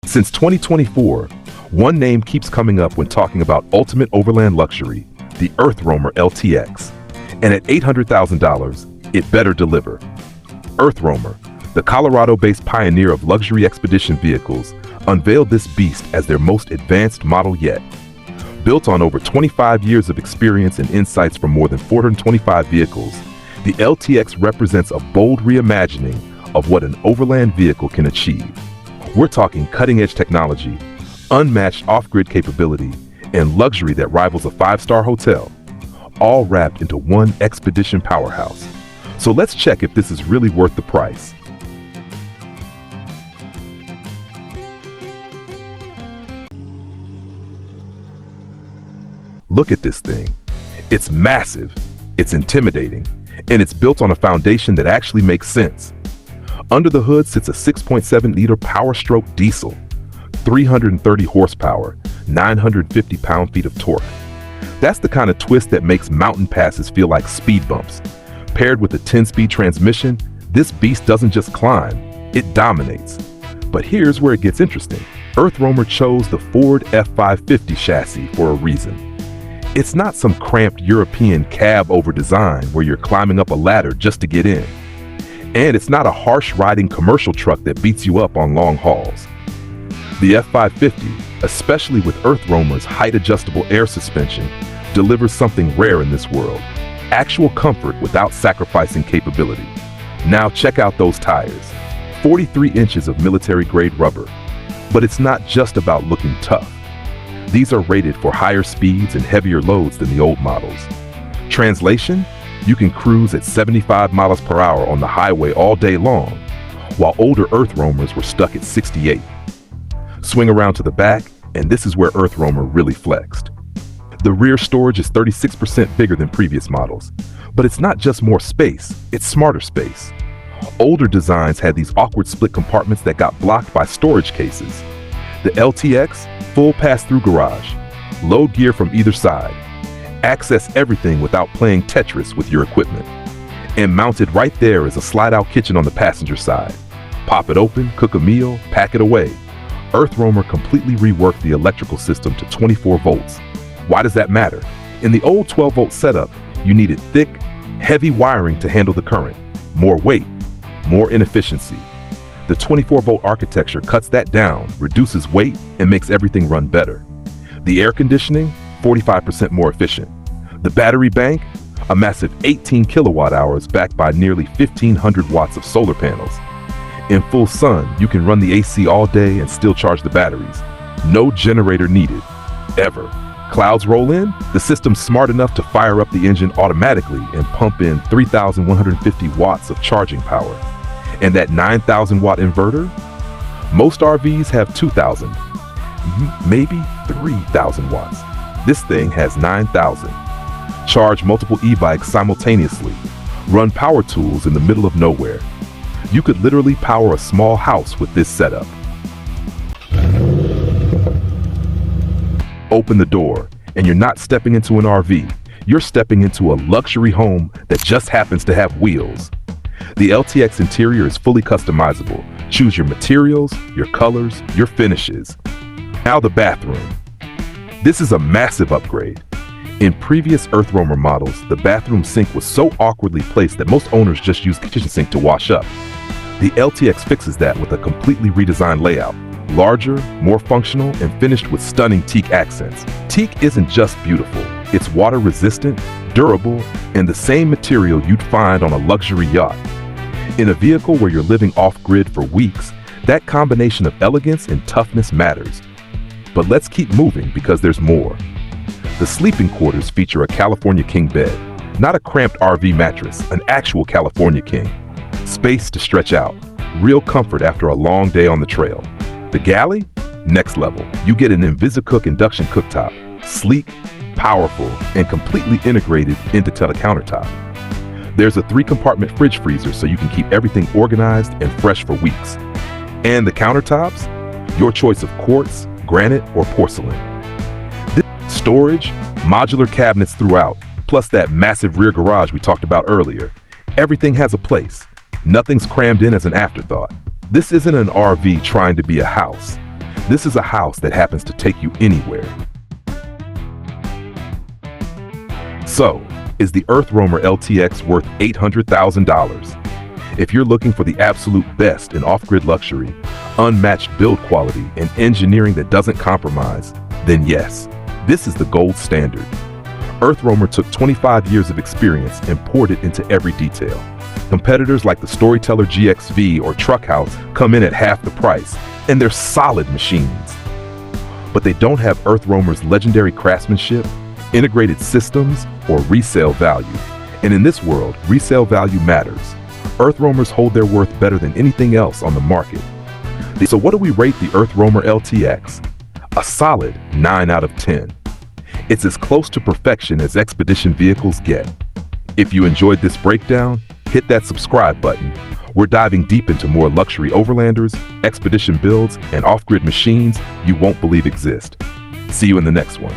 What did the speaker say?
Since 2024, one name keeps coming up when talking about ultimate overland luxury, the EarthRoamer LTx. And at $800,000, it better deliver. EarthRoamer, the Colorado-based pioneer of luxury expedition vehicles, unveiled this beast as their most advanced model yet. Built on over 25 years of experience and insights from more than 425 vehicles, the LTx represents a bold reimagining of what an overland vehicle can achieve. We're talking cutting-edge technology, unmatched off-grid capability, and luxury that rivals a five-star hotel, all wrapped into one expedition powerhouse. So let's check if this is really worth the price. Look at this thing. It's massive, it's intimidating, and it's built on a foundation that actually makes sense. Under the hood sits a 6.7-liter power-stroke diesel, 330 horsepower, 950 pound-feet of torque. That's the kind of twist that makes mountain passes feel like speed bumps. Paired with a 10-speed transmission, this beast doesn't just climb, it dominates. But here's where it gets interesting. EarthRoamer chose the Ford F550 chassis for a reason. It's not some cramped European cab-over design where you're climbing up a ladder just to get in. And it's not a harsh-riding commercial truck that beats you up on long hauls. The F550, especially with EarthRoamer's height-adjustable air suspension, delivers something rare in this world: actual comfort without sacrificing capability. Now check out those tires. 43 inches of military-grade rubber. But it's not just about looking tough. These are rated for higher speeds and heavier loads than the old models. Translation? You can cruise at 75 miles per hour on the highway all day long, while older EarthRoamers were stuck at 68. Swing around to the back, and this is where EarthRoamer really flexed. The rear storage is 36% bigger than previous models, but it's not just more space, it's smarter space. Older designs had these awkward split compartments that got blocked by storage cases. The LTx, full pass-through garage, load gear from either side, access everything without playing Tetris with your equipment. And mounted right there is a slide-out kitchen on the passenger side. Pop it open, cook a meal, pack it away. EarthRoamer completely reworked the electrical system to 24 volts. Why does that matter? In the old 12-volt setup, you needed thick, heavy wiring to handle the current. More weight, more inefficiency. The 24-volt architecture cuts that down, reduces weight, and makes everything run better. The air conditioning, 45% more efficient. The battery bank, a massive 18 kilowatt hours backed by nearly 1,500 watts of solar panels. In full sun, you can run the AC all day and still charge the batteries. No generator needed, ever. Clouds roll in, the system's smart enough to fire up the engine automatically and pump in 3,150 watts of charging power. And that 9,000 watt inverter? Most RVs have 2,000, maybe 3,000 watts. This thing has 9,000. Charge multiple e-bikes simultaneously. Run power tools in the middle of nowhere. You could literally power a small house with this setup. Open the door, and you're not stepping into an RV. You're stepping into a luxury home that just happens to have wheels. The LTx interior is fully customizable. Choose your materials, your colors, your finishes. Now the bathroom. This is a massive upgrade. In previous EarthRoamer models, the bathroom sink was so awkwardly placed that most owners just used the kitchen sink to wash up. The LTx fixes that with a completely redesigned layout. Larger, more functional, and finished with stunning teak accents. Teak isn't just beautiful, it's water-resistant, durable, and the same material you'd find on a luxury yacht. In a vehicle where you're living off-grid for weeks, that combination of elegance and toughness matters. But let's keep moving because there's more. The sleeping quarters feature a California King bed, not a cramped RV mattress, an actual California King. Space to stretch out, real comfort after a long day on the trail. The galley? Next level. You get an InvisiCook induction cooktop, sleek, powerful, and completely integrated into the countertop. There's a 3-compartment fridge freezer so you can keep everything organized and fresh for weeks. And the countertops? Your choice of quartz, granite, or porcelain. Storage, modular cabinets throughout, plus that massive rear garage we talked about earlier. Everything has a place. Nothing's crammed in as an afterthought. This isn't an RV trying to be a house. This is a house that happens to take you anywhere. So, is the EarthRoamer LTx worth $800,000? If you're looking for the absolute best in off-grid luxury, unmatched build quality, and engineering that doesn't compromise, then yes, this is the gold standard. EarthRoamer took 25 years of experience and poured it into every detail. Competitors like the Storyteller GXV or TruckHouse come in at half the price, and they're solid machines. But they don't have EarthRoamer's legendary craftsmanship, integrated systems, or resale value. And in this world, resale value matters. EarthRoamers hold their worth better than anything else on the market. So what do we rate the EarthRoamer LTx? A solid 9 out of 10. It's as close to perfection as expedition vehicles get. If you enjoyed this breakdown, hit that subscribe button. We're diving deep into more luxury overlanders, expedition builds, and off-grid machines you won't believe exist. See you in the next one.